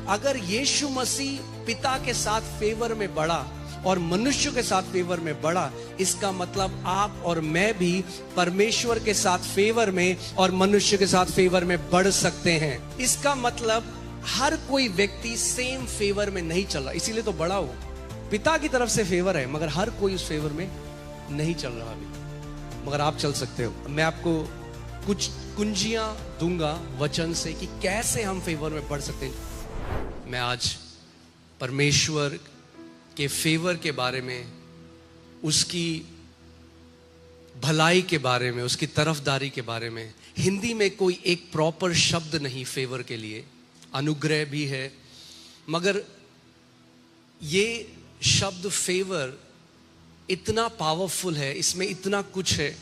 अगर यीशु मसीह पिता के साथ फेवर में बढ़ा और मनुष्य के साथ फेवर में बढ़ा, इसका मतलब आप और मैं भी परमेश्वर के साथ फेवर में और मनुष्य के साथ फेवर में बढ़ सकते हैं। इसका मतलब हर कोई व्यक्ति सेम फेवर में नहीं चल रहा, इसीलिए तो बड़ा हो। पिता की तरफ से फेवर है, मगर हर कोई उस फेवर में नहीं चल रहा अभी, मगर आप चल सकते हो। मैं आपको कुछ कुंजियां दूंगा वचन से कि कैसे हम फेवर में बढ़ सकते हैं। मैं आज परमेश्वर के फेवर के बारे में, उसकी भलाई के बारे में, उसकी तरफदारी के बारे में, हिंदी में कोई एक प्रॉपर शब्द नहीं फेवर के लिए, अनुग्रह भी है, मगर ये शब्द फेवर इतना पावरफुल है, इसमें इतना कुछ है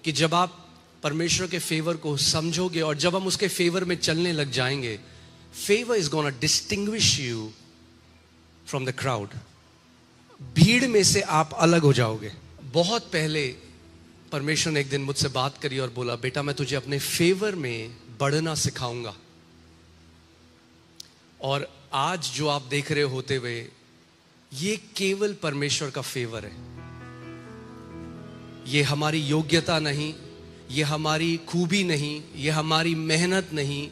कि जब आप परमेश्वर के फेवर को समझोगे और जब हम उसके फेवर में चलने लग जाएंगे, favour is gonna distinguish you from the crowd. भीड़ में से आप अलग हो जाओगे। बहुत पहले परमेश्वर ने एक दिन मुझसे बात करी और बोला, बेटा मैं तुझे अपने फेवर में बढ़ना सिखाऊंगा। और आज जो आप देख रहे होते हुए, ये केवल परमेश्वर का फेवर है। ये हमारी योग्यता नहीं, ये हमारी खूबी नहीं, ये हमारी मेहनत नहीं,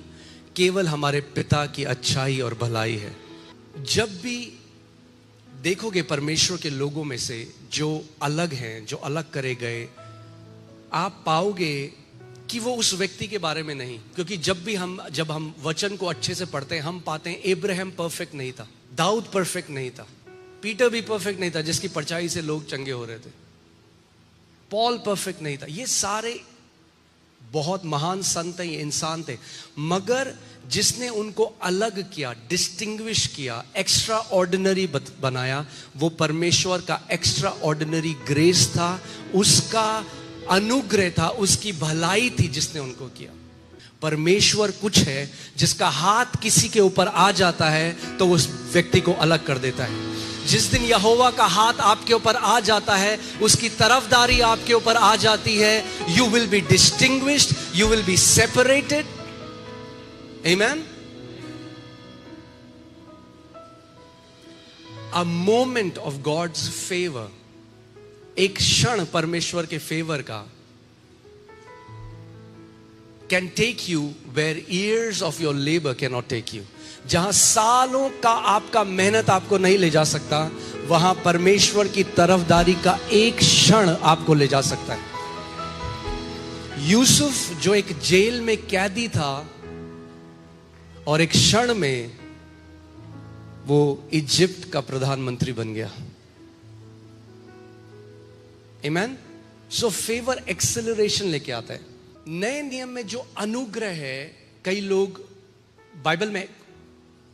केवल हमारे पिता की अच्छाई और भलाई है। जब भी देखोगे परमेश्वर के लोगों में से जो अलग हैं, जो अलग करे गए, आप पाओगे कि वो उस व्यक्ति के बारे में नहीं। क्योंकि जब हम वचन को अच्छे से पढ़ते हैं, हम पाते हैं इब्राहिम परफेक्ट नहीं था, दाऊद परफेक्ट नहीं था, पीटर भी परफेक्ट नहीं था जिसकी परछाई से लोग चंगे हो रहे थे, पॉल परफेक्ट नहीं था। ये सारे बहुत महान संत हैं, ये इंसान थे, मगर जिसने उनको अलग किया, डिस्टिंग्विश किया, एक्स्ट्रा ऑर्डिनरी बनाया, वो परमेश्वर का एक्स्ट्रा ऑर्डिनरी ग्रेस था, उसका अनुग्रह था, उसकी भलाई थी जिसने उनको किया। परमेश्वर कुछ है जिसका हाथ किसी के ऊपर आ जाता है तो उस व्यक्ति को अलग कर देता है। जिस दिन यहोवा का हाथ आपके ऊपर आ जाता है, उसकी तरफदारी आपके ऊपर आ जाती है, you will be distinguished, you will be separated. Amen. A moment of God's favour, एक क्षण परमेश्वर के फेवर का, can take you where years of your labour can not take you. जहां सालों का आपका मेहनत आपको नहीं ले जा सकता, वहां परमेश्वर की तरफदारी का एक क्षण आपको ले जा सकता है। यूसुफ जो एक जेल में कैदी था और एक क्षण में वो इजिप्ट का प्रधानमंत्री बन गया। आमेन। सो फेवर एक्सेलरेशन लेके आता है। नए नियम में जो अनुग्रह है, कई लोग बाइबल में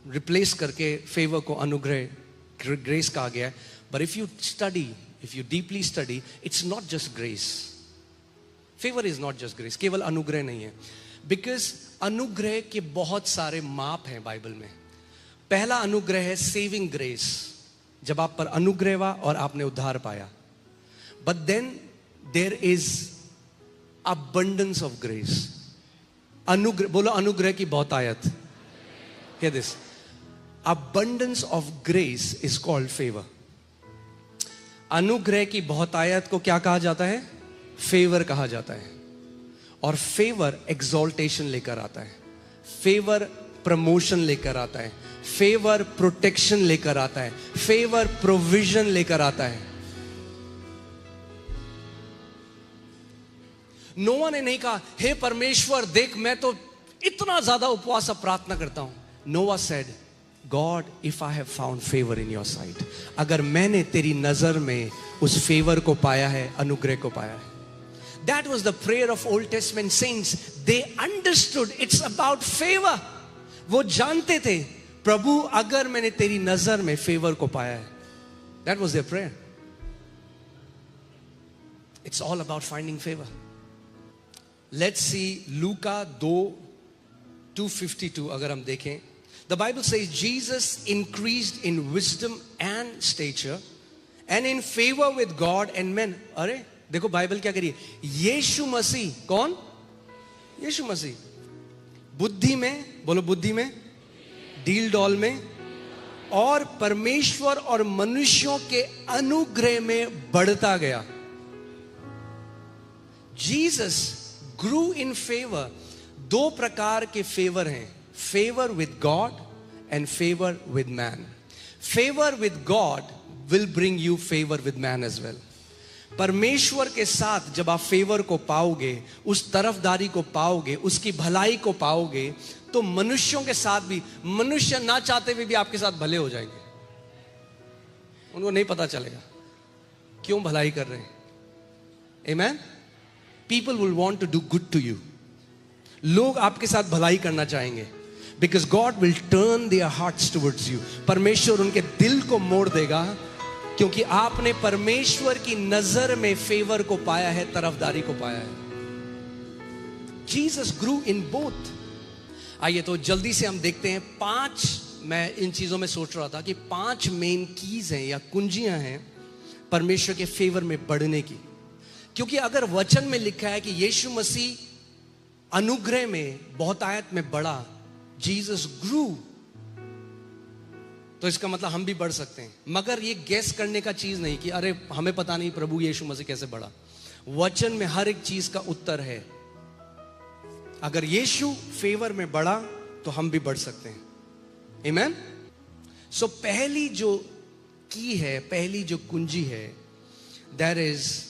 रिप्लेस करके फेवर को अनुग्रह, ग्रेस कहा गया है, but if you study, if you deeply study, it's not just grace. Favour is not just grace, केवल अनुग्रह नहीं है, बिकॉज अनुग्रह के बहुत सारे माप हैं बाइबल में। पहला अनुग्रह है सेविंग ग्रेस, जब आप पर अनुग्रह हुआ और आपने उद्धार पाया। But then there is abundance of grace। अनुग्रह, बोलो अनुग्रह की बहुतायत। Hear this, abundance of grace is called favor। अनुग्रह की बहुतायत को क्या कहा जाता है? फेवर कहा जाता है। और फेवर एक्सॉल्टेशन लेकर आता है, फेवर प्रमोशन लेकर आता है, फेवर प्रोटेक्शन लेकर आता है, फेवर प्रोविजन लेकर आता है। नोवा ने नहीं कहा, हे परमेश्वर देख मैं तो इतना ज्यादा उपवास और प्रार्थना करता हूं। Noah said, God if I have found favour in your sight, अगर मैंने तेरी नजर में उस फेवर को पाया है, अनुग्रह को पाया है। That was the prayer of Old Testament saints. They understood it's about favour. वो जानते थे, प्रभु अगर मैंने तेरी नजर में फेवर को पाया है, that was their prayer. It's all about finding favour. Let's see लूका 2:252 अगर हम देखें, the Bible says Jesus increased in wisdom and stature and in favor with God and men। अरे देखो बाइबल क्या करिए, यीशु मसीह, कौन? यीशु मसीह बुद्धि में, बोलो बुद्धि में, डील डॉल में और परमेश्वर और मनुष्यों के अनुग्रह में बढ़ता गया. Jesus grew in favour. दो प्रकार के फेवर हैं, favour with God and favour with man. Favour with God will bring you favour with man as well. परमेश्वर के साथ जब आप फेवर को पाओगे, उस तरफदारी को पाओगे, उसकी भलाई को पाओगे, तो मनुष्यों के साथ भी, मनुष्य ना चाहते हुए भी आपके साथ भले हो जाएंगे. उनको नहीं पता चलेगा क्यों भलाई कर रहे हैं. Amen. People will want to do good to you. लोग आपके साथ भलाई करना चाहेंगे, because God will turn their hearts towards you. परमेश्वर उनके दिल को मोड़ देगा, क्योंकि आपने परमेश्वर की नजर में फेवर को पाया है, तरफदारी को पाया है. Jesus grew in both. आइए तो जल्दी से हम देखते हैं 5. मैं इन चीजों में सोच रहा था कि 5 मेन कीज हैं या कुंजियां हैं परमेश्वर के फेवर में बढ़ने की. क्योंकि अगर वचन में लिखा है कि यीशु मसीह अनुग्रह में, बहुतायत में बढ़ा, जीसस ग्रू, तो इसका मतलब हम भी बढ़ सकते हैं. मगर ये गैस करने का चीज नहीं कि अरे हमें पता नहीं प्रभु यीशु मसीह कैसे बढ़ा. वचन में हर एक चीज का उत्तर है. अगर यीशु फेवर में बढ़ा तो हम भी बढ़ सकते हैं. आमेन. सो पहली जो की है, पहली जो कुंजी है, that is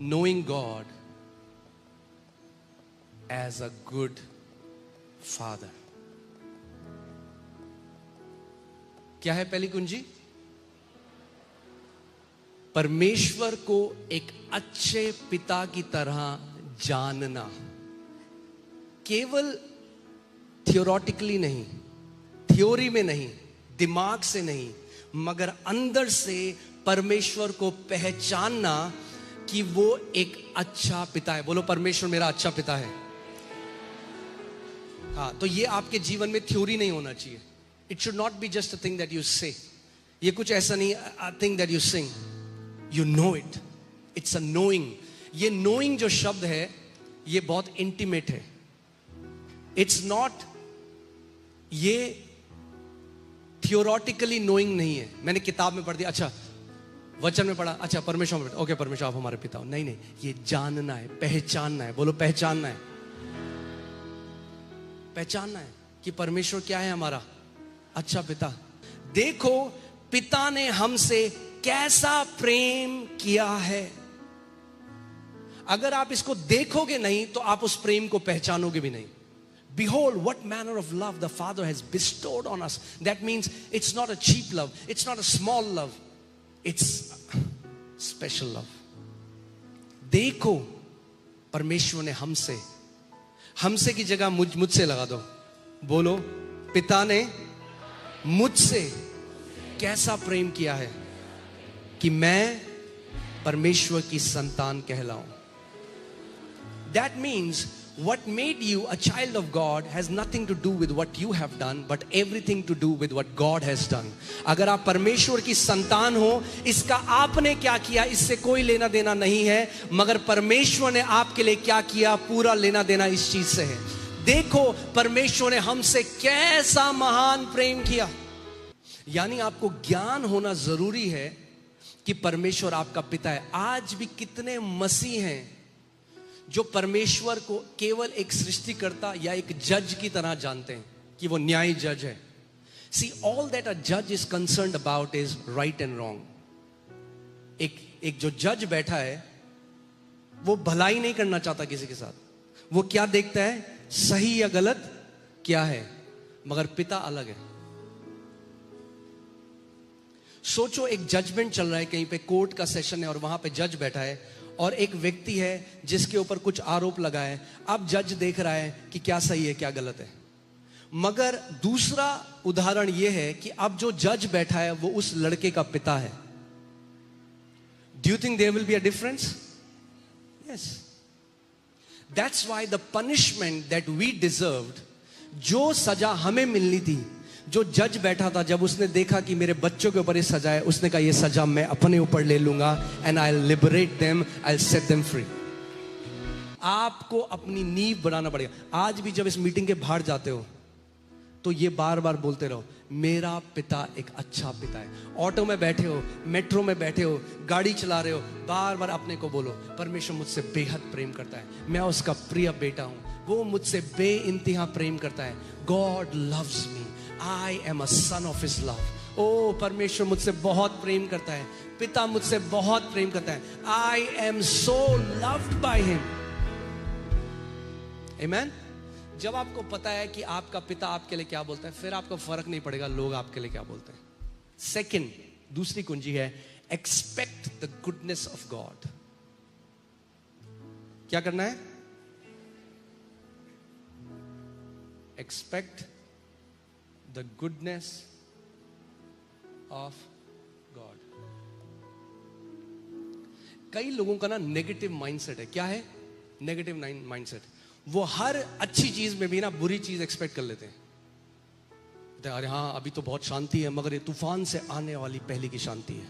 knowing God as a good father. क्या है पहली कुंजी? परमेश्वर को एक अच्छे पिता की तरह जानना. केवल थियोरेटिकली नहीं, थ्योरी में नहीं, दिमाग से नहीं, मगर अंदर से परमेश्वर को पहचानना कि वो एक अच्छा पिता है. बोलो परमेश्वर मेरा अच्छा पिता है. हाँ, तो ये आपके जीवन में थ्योरी नहीं होना चाहिए. It should not be just a thing that you से. ये कुछ ऐसा नहीं, a thing that you sing. You know it. It's a knowing. ये नोइंग जो शब्द है, ये बहुत इंटीमेट है. इट्स नॉट, ये थियोरेटिकली नोइंग नहीं है. मैंने किताब में पढ़ दिया, अच्छा वचन में पढ़ा, अच्छा परमेश्वर में, ओके परमेश्वर आप हमारे पिता हो. नहीं नहीं, ये जानना है, पहचानना है. बोलो पहचानना है. पहचानना है कि परमेश्वर क्या है, हमारा अच्छा पिता. देखो पिता ने हमसे कैसा प्रेम किया है. अगर आप इसको देखोगे नहीं तो आप उस प्रेम को पहचानोगे भी नहीं. Behold what manner of love the Father has bestowed on us. That means it's not a cheap love, it's not a small love, it's special love. देखो परमेश्वर ने हमसे, हमसे की जगह मुझसे लगा दो. बोलो पिता ने मुझसे कैसा प्रेम किया है कि मैं परमेश्वर की संतान कहलाऊं. That means what made you a child of God has nothing to do with what you have done, but everything to do with what God has done. अगर आप परमेश्वर की संतान हो, इसका आपने क्या किया इससे कोई लेना देना नहीं है, मगर परमेश्वर ने आपके लिए क्या किया, पूरा लेना देना इस चीज से है. देखो परमेश्वर ने हमसे कैसा महान प्रेम किया. यानी आपको ज्ञान होना जरूरी है कि परमेश्वर आपका पिता है. आज भी कितने मसीह हैं जो परमेश्वर को केवल एक सृष्टिकर्ता या एक जज की तरह जानते हैं कि वो न्यायी जज है. See, all that a judge is concerned about is right and wrong. एक जो जज बैठा है वो भलाई नहीं करना चाहता किसी के साथ. वो क्या देखता है, सही या गलत क्या है. मगर पिता अलग है. सोचो एक जजमेंट चल रहा है, कहीं पे कोर्ट का सेशन है और वहां पे जज बैठा है और एक व्यक्ति है जिसके ऊपर कुछ आरोप लगा है. अब जज देख रहा है कि क्या सही है क्या गलत है. मगर दूसरा उदाहरण यह है कि अब जो जज बैठा है वो उस लड़के का पिता है. Do you think there will be a difference? Yes. That's why the punishment that we deserved, जो सजा हमें मिलनी थी, जो जज बैठा था, जब उसने देखा कि मेरे बच्चों के ऊपर ये सजा है, उसने कहा ये सजा मैं अपने ऊपर ले लूंगा, and I will liberate them, I will set them free. आपको अपनी नींव बनाना पड़ेगा। आज भी जब इस मीटिंग के बाहर जाते हो तो ये बार बार बोलते रहो, मेरा पिता एक अच्छा पिता है। ऑटो में बैठे हो, मेट्रो में बैठे हो, गाड़ी चला रहे हो, बार बार अपने को बोलो, परमेश्वर मुझसे बेहद प्रेम करता है, मैं उसका प्रिय बेटा हूं, वो मुझसे बेइंतहा प्रेम करता है। God loves me, I am a son of his love. ओ परमेश्वर मुझसे बहुत प्रेम करता है, पिता मुझसे बहुत प्रेम करता है, I am so loved by him. Amen. जब आपको पता है कि आपका पिता आपके लिए क्या बोलता है, फिर आपको फर्क नहीं पड़ेगा लोग आपके लिए क्या बोलते हैं। सेकंड, दूसरी कुंजी है expect the goodness of God. क्या करना है? Expect the goodness of God. कई लोगों का ना नेगेटिव माइंडसेट है। क्या है नेगेटिव माइंडसेट? वो हर अच्छी चीज में भी ना बुरी चीज एक्सपेक्ट कर लेते हैं। अरे हाँ अभी तो बहुत शांति है, मगर ये तूफान से आने वाली पहले की शांति है।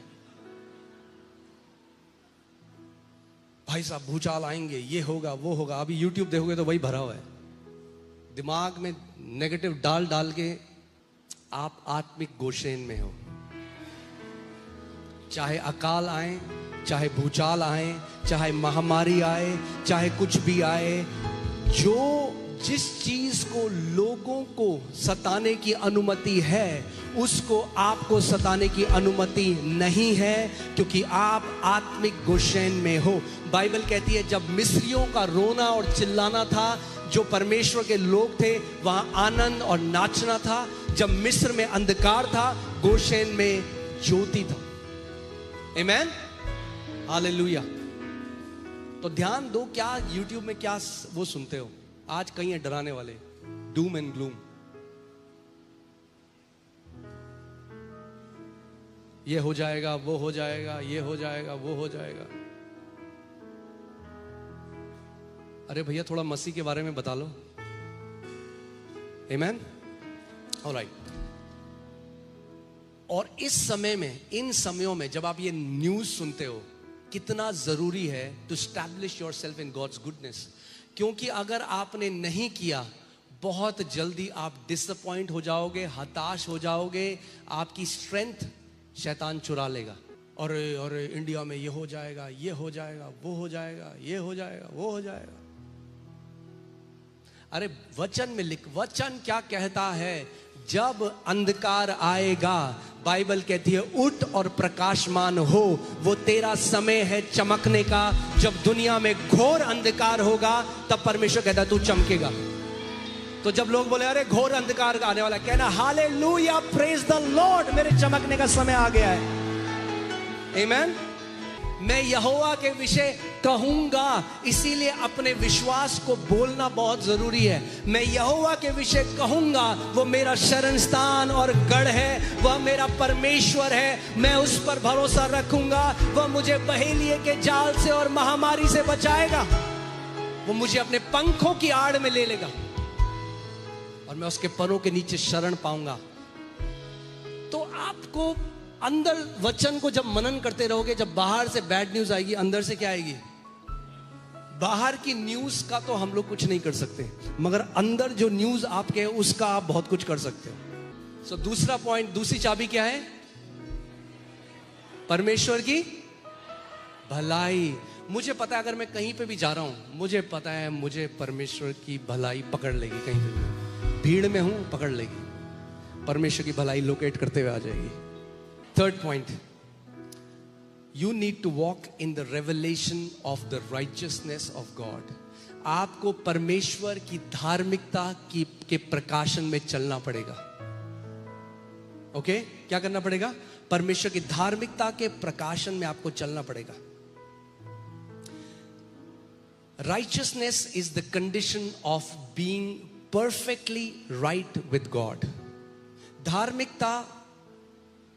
भाई साहब भूचाल आएंगे, ये होगा वो होगा। अभी यूट्यूब देखोगे तो वही भरा हुआ है। दिमाग में नेगेटिव डाल डाल के आप आत्मिक गोशेन में हो। चाहे अकाल आए, चाहे भूचाल आए, चाहे महामारी आए, चाहे कुछ भी आए, जो जिस चीज को लोगों को सताने की अनुमति है, उसको आपको सताने की अनुमति नहीं है, क्योंकि आप आत्मिक गोशेन में हो। बाइबल कहती है जब मिस्रियों का रोना और चिल्लाना था, जो परमेश्वर के लोग थे वहां आनंद और नाचना था। जब मिस्र में अंधकार था, गोशेन में ज्योति था। आमेन, हालेलुया। तो ध्यान दो, क्या यूट्यूब में क्या वो सुनते हो? आज कहीं है डराने वाले, डूम एंड ग्लूम। ये हो जाएगा, वो हो जाएगा, ये हो जाएगा, वो हो जाएगा। अरे भैया थोड़ा मसीह के बारे में बता लो। आमेन, ऑलराइट। और इस समय में, इन समयों में जब आप ये न्यूज सुनते हो, कितना जरूरी है to establish yourself in God's goodness. क्योंकि अगर आपने नहीं किया, बहुत जल्दी आप डिसअपॉइंट हो जाओगे, हताश हो जाओगे, आपकी स्ट्रेंथ शैतान चुरा लेगा। और इंडिया में ये हो जाएगा, ये हो जाएगा, वो हो जाएगा, ये हो जाएगा, वो हो जाएगा। अरे वचन में लिख, वचन क्या कहता है? जब अंधकार आएगा, बाइबल कहती है उठ और प्रकाशमान हो, वो तेरा समय है चमकने का। जब दुनिया में घोर अंधकार होगा, तब परमेश्वर कहता है तू चमकेगा। तो जब लोग बोले अरे घोर अंधकार का आने वाला, कहना हालेलुया, प्रेज द लॉर्ड, मेरे चमकने का समय आ गया है। आमेन। मैं यहोवा के विषय कहूंगा, इसीलिए अपने विश्वास को बोलना बहुत जरूरी है। मैं यहोवा के विषय कहूंगा, वो मेरा शरण स्थान और गढ़ है, वह मेरा परमेश्वर है, मैं उस पर भरोसा रखूंगा। वह मुझे बहेलिये के जाल से और महामारी से बचाएगा। वो मुझे अपने पंखों की आड़ में ले लेगा और मैं उसके परों के नीचे शरण पाऊंगा। तो आपको अंदर वचन को जब मनन करते रहोगे, जब बाहर से बैड न्यूज आएगी, अंदर से क्या आएगी? बाहर की न्यूज का तो हम लोग कुछ नहीं कर सकते, मगर अंदर जो न्यूज आपके है उसका आप बहुत कुछ कर सकते हो। सो दूसरा पॉइंट, दूसरी चाबी क्या है? परमेश्वर की भलाई। मुझे पता है अगर मैं कहीं पे भी जा रहा हूं, मुझे पता है मुझे परमेश्वर की भलाई पकड़ लेगी। कहीं पे भीड़ में हूं, पकड़ लेगी, परमेश्वर की भलाई लोकेट करते हुए आ जाएगी। Third point, you need to walk in the revelation of the righteousness of God. आपको परमेश्वर की धार्मिकता के प्रकाशन में चलना पड़ेगा। ओके, क्या करना पड़ेगा? परमेश्वर की धार्मिकता के प्रकाशन में आपको चलना पड़ेगा। Righteousness is the condition of being perfectly right with God. धार्मिकता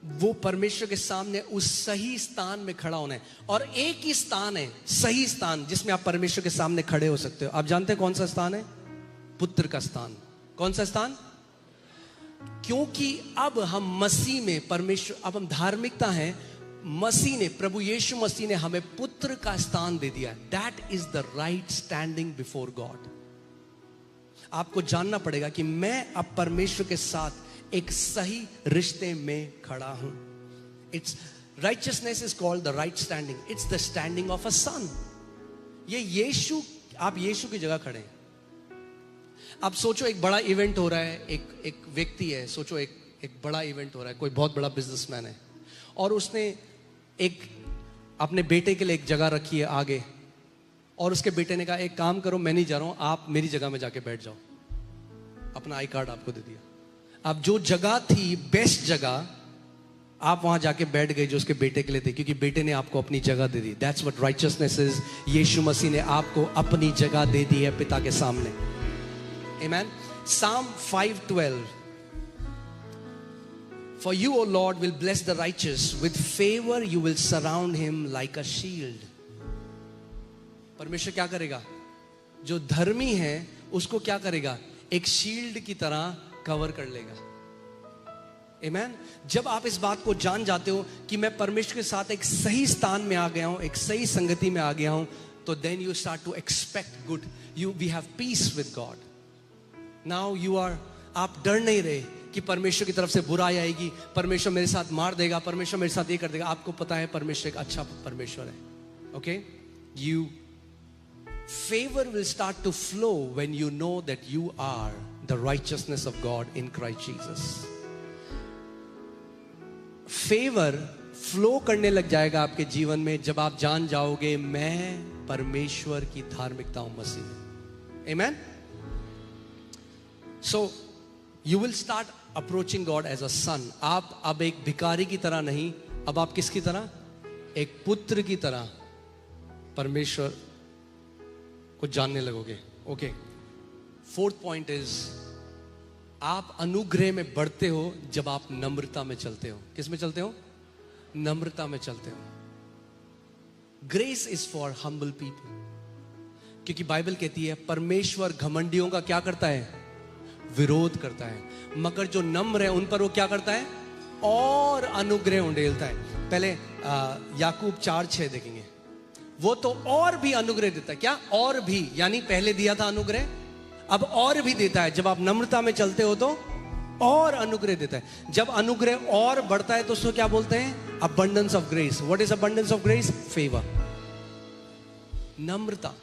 वो परमेश्वर के सामने उस सही स्थान में खड़ा होना है। और एक ही स्थान है, सही स्थान, जिसमें आप परमेश्वर के सामने खड़े हो सकते हो। आप जानते हैं कौन सा स्थान है? पुत्र का स्थान। कौन सा स्थान? क्योंकि अब हम मसीह में परमेश्वर, अब हम धार्मिकता हैं, मसीह ने, प्रभु यीशु मसीह ने हमें पुत्र का स्थान दे दिया। That is the right standing before God. आपको जानना पड़ेगा कि मैं अब परमेश्वर के साथ एक सही रिश्ते में खड़ा हूं। It's righteousness is called the right standing. It's the standing of a son. ये यीशु, आप यीशु की जगह खड़े हैं। अब सोचो एक बड़ा इवेंट हो रहा है, एक व्यक्ति है, सोचो एक बड़ा इवेंट हो रहा है, कोई बहुत बड़ा बिजनेसमैन है और उसने एक अपने बेटे के लिए एक जगह रखी है आगे, और उसके बेटे ने कहा एक काम करो, मैं नहीं जा रहा हूं, आप मेरी जगह में जाके बैठ जाओ। अपना आई कार्ड आपको दे दिया। अब जो जगह थी बेस्ट जगह, आप वहां जाके बैठ गए जो उसके बेटे के लिए थी, क्योंकि बेटे ने आपको अपनी जगह दे दी। That's what righteousness is. Yeshu Masih ने आपको अपनी जगह दे दी है पिता के सामने। आमेन। Psalm 5:12 For you, O Lord, will bless the righteous. With favor you will surround him like a shield. परमेश्वर क्या करेगा? जो धर्मी है उसको क्या करेगा? एक शील्ड की तरह कवर कर लेगा। आमेन। जब आप इस बात को जान जाते हो कि मैं परमेश्वर के साथ एक सही स्थान में आ गया हूं, एक सही संगति में आ गया हूं, तो then you start to expect good. We have peace with God. Now you are, आप डर नहीं रहे कि परमेश्वर की तरफ से बुराई आएगी, परमेश्वर मेरे साथ मार देगा, परमेश्वर मेरे साथ ये कर देगा। आपको पता है परमेश्वर एक अच्छा परमेश्वर है। Okay, you favor will start to flow when you know that you are the righteousness of God in Christ Jesus. Favor flow करने लग जाएगा आपके जीवन में जब आप जान जाओगे मैं परमेश्वर की धार्मिकता हूं मसीह में। Amen? So you will start approaching God as a son. आप अब एक भिखारी की तरह नहीं, अब आप किसकी तरह? एक पुत्र की तरह परमेश्वर को जानने लगोगे। ओके, फोर्थ पॉइंट इज, आप अनुग्रह में बढ़ते हो जब आप नम्रता में चलते हो। किस में चलते हो? नम्रता में चलते हो। Grace is for humble people, क्योंकि बाइबल कहती है परमेश्वर घमंडियों का क्या करता है? विरोध करता है, मगर जो नम्र है उन पर वो क्या करता है? और अनुग्रह उंडेलता है। पहले याकूब 4:6 देखेंगे। वो तो और भी अनुग्रह देता है। क्या? और भी, यानी पहले दिया था अनुग्रह, अब और भी देता है। जब आप नम्रता में चलते हो तो और अनुग्रह देता है। जब अनुग्रह और बढ़ता है तो उसको क्या बोलते हैं? Abundance of grace. What is abundance of grace? Favour, Namrata,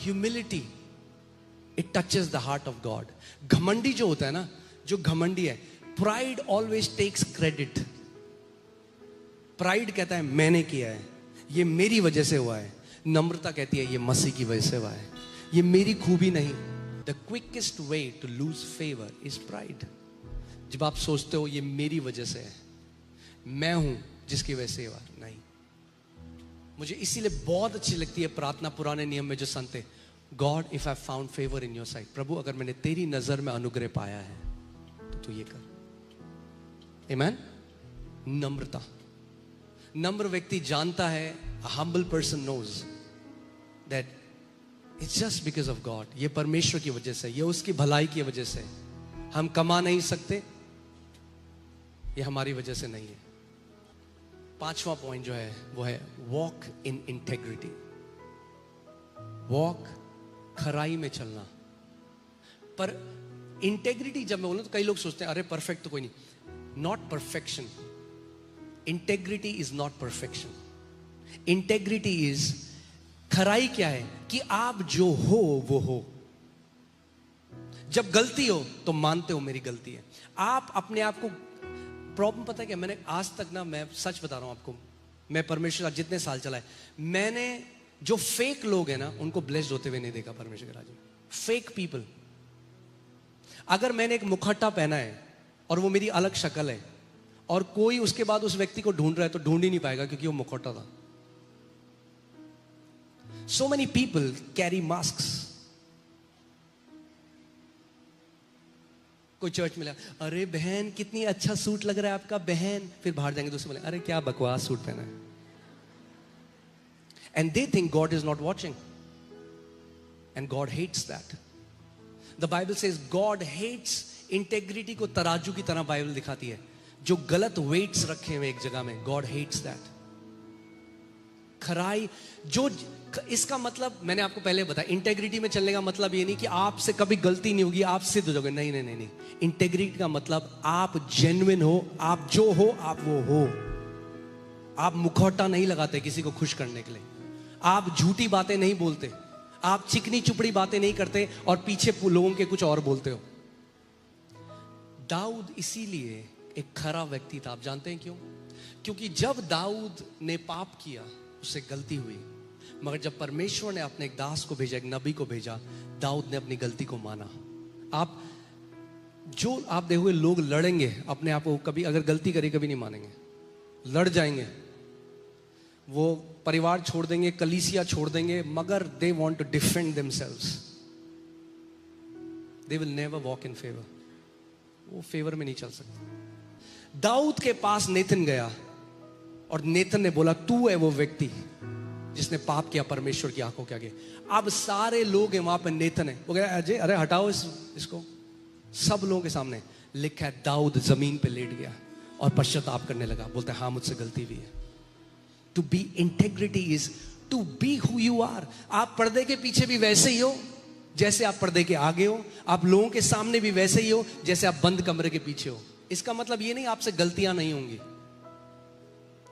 humility. It touches the heart of God. घमंडी जो होता है ना, जो घमंडी है, pride always tax credit. Pride कहता है मैंने किया है, ये मेरी वजह से हुआ है। नम्रता कहती है ये मसीह की वजह से हुआ है, ये मेरी खूबी नहीं। The quickest way to lose favour is pride. जब आप सोचते हो ये मेरी वजह से है, मैं हूं जिसकी वजह से हुआ, नहीं। मुझे इसीलिए बहुत अच्छी लगती है प्रार्थना पुराने नियम में जो संते, God if I found favour in your sight, प्रभु अगर मैंने तेरी नजर में अनुग्रह पाया है तो तू ये कर। आमेन। नम्रता। नम्र व्यक्ति जानता है, a humble person knows that it's just because of God. ये परमेश्वर की वजह से, ये उसकी भलाई की वजह से। हम कमा नहीं सकते, ये हमारी वजह से नहीं है। पांचवा पॉइंट जो है वो है वॉक इन इंटेग्रिटी। वॉक, खराई में चलना। पर इंटेग्रिटी जब मैं बोलूं तो कई लोग सोचते हैं अरे परफेक्ट तो कोई नहीं। Not perfection. Integrity is not perfection. Integrity is, खराई क्या है? कि आप जो हो वो हो। जब गलती हो तो मानते हो मेरी गलती है। आप अपने आप को, प्रॉब्लम पता है क्या, मैंने आज तक ना, मैं सच बता रहा हूं आपको, मैं परमेश्वर का जितने साल चला है, मैंने जो फेक लोग हैं ना उनको ब्लेस्ड होते हुए नहीं देखा परमेश्वर के राज्य में। Fake people. अगर मैंने एक मुखट्टा पहना है और वो मेरी अलग शक्ल है और कोई उसके बाद उस व्यक्ति को ढूंढ रहा है तो ढूंढ ही नहीं पाएगा क्योंकि वो मुखौटा था। So many people carry masks. कोई चर्च मिला, अरे बहन कितनी अच्छा सूट लग रहा है आपका बहन, फिर बाहर जाएंगे दूसरे बोले अरे क्या बकवास सूट पहना है। And they think God is not watching. And God hates that. The Bible says God hates integrity को तराजू की तरह बाइबल दिखाती है। जो गलत वेट्स रखे हुए एक जगह में, गॉड हेट्स दैट। खराई जो, इसका मतलब मैंने आपको पहले बताया, इंटेग्रिटी में चलने का मतलब ये नहीं कि आपसे कभी गलती नहीं होगी, आप सिद्ध हो जाओगे। नहीं नहीं नहीं नहीं, इंटेग्रिटी का मतलब आप जेन्युइन हो, आप जो हो आप वो हो। आप मुखौटा नहीं लगाते किसी को खुश करने के लिए, आप झूठी बातें नहीं बोलते, आप चिकनी चुपड़ी बातें नहीं करते और पीछे लोगों के कुछ और बोलते हो। दाऊद इसीलिए एक खरा व्यक्ति था। आप जानते हैं क्यों? क्योंकि जब दाऊद ने पाप किया, उससे गलती हुई, मगर जब परमेश्वर ने अपने एक दास को भेजा, एक नबी को भेजा, दाऊद ने अपनी गलती को माना। आप देखोगे लोग लड़ेंगे अपने आप को, कभी अगर गलती करी कभी नहीं मानेंगे, लड़ जाएंगे, वो परिवार छोड़ देंगे, कलीसिया छोड़ देंगे, मगर they want to defend themselves. They will never walk in favour. वो फेवर में नहीं चल सकते। दाऊद के पास नेतन गया और नेतन ने बोला, तू है वो व्यक्ति जिसने पाप किया परमेश्वर की आंखों के आगे। अब सारे लोग हैं वहां पर, नेतन है, वो कह अजय अरे हटाओ इसको। सब लोगों के सामने लिखा है, दाऊद जमीन पे लेट गया और पश्चाताप करने लगा, बोलते हाँ मुझसे गलती भी है। To be integrity is to be who you are. आप पर्दे के पीछे भी वैसे ही हो जैसे आप पर्दे के आगे हो, आप लोगों के सामने भी वैसे ही हो जैसे आप बंद कमरे के पीछे हो। इसका मतलब ये नहीं आपसे गलतियां नहीं होंगी।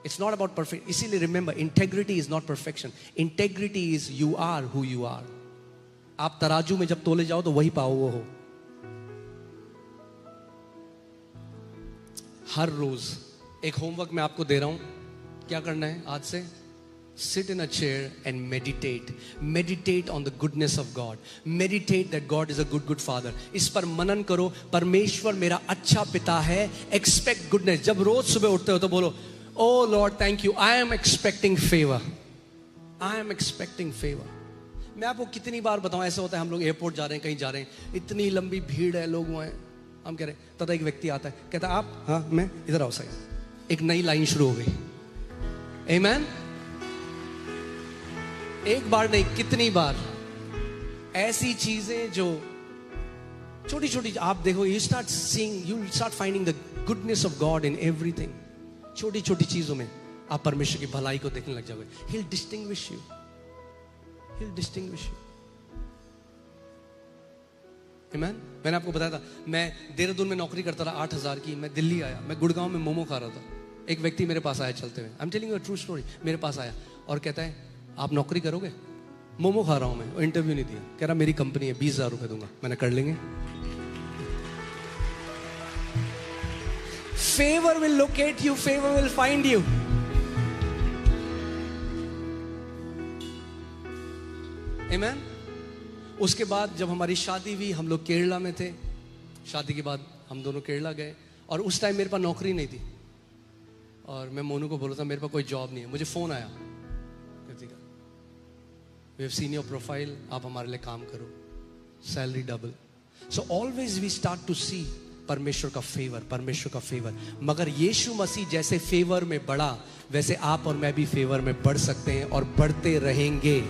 It's not about perfect. इसीलिए remember, integrity is not perfection, integrity is you are who you are. आप तराजू में जब तोले जाओ तो वही पाओ वो हो। हर रोज एक होमवर्क मैं आपको दे रहा हूं, क्या करना है आज से? Sit in a chair and meditate. Meditate on the goodness of God. Meditate that God is a good Father. इस पर मनन करो, परमेश्वर मेरा अच्छा पिता है। Expect goodness. जब रोज सुबह उठते हो तो बोलो, Oh Lord, thank you. I am expecting favor. I am expecting favor. मैं आपको कितनी बार बताऊं, ऐसा होता है हम लोग एयरपोर्ट जा रहे हैं, कहीं जा रहे हैं, इतनी लंबी भीड़ है, लोग वहां हैं, हम कह रहे हैं, तथा एक व्यक्ति आता है, कहता है आप, हाँ मैं इधर आओ साइड। एक नई लाइन शुरू हो गई। Amen? एक बार नहीं, कितनी बार ऐसी चीजें जो छोटी छोटी आप देखो, you start seeing, you start finding the goodness of God in everything. छोटी छोटी चीजों में आप परमेश्वर की भलाई को देखने लग जाओगे। He'll distinguish you. He'll distinguish you. Amen? मैंने आपको बताया था, मैं देहरादून में नौकरी करता रहा 8,000 की। मैं दिल्ली आया, मैं गुड़गांव में मोमो खा रहा था। एक व्यक्ति मेरे पास आया चलते हुए, I am telling you a true story. मेरे पास आया और कहता है, आप नौकरी करोगे? मोमो खा रहा हूं मैं, इंटरव्यू नहीं दिया। कह रहा मेरी कंपनी है, 20,000 रुपए दूंगा। मैंने कर लेंगे। Favour will locate you, favour will find you. Amen. उसके बाद जब हमारी शादी हुई, हम लोग केरला में थे। शादी के बाद हम दोनों केरला गए और उस टाइम मेरे पास नौकरी नहीं थी और मैं मोनू को बोला था मेरे पास कोई जॉब नहीं है। मुझे फोन आया, We have seen your profile, आप हमारे लिए काम करो, salary double. So always we start to see परमेश्वर का फेवर, परमेश्वर का फेवर। मगर यीशु मसीह जैसे फेवर में बढ़ा, वैसे आप और मैं भी फेवर में बढ़ सकते हैं और बढ़ते रहेंगे।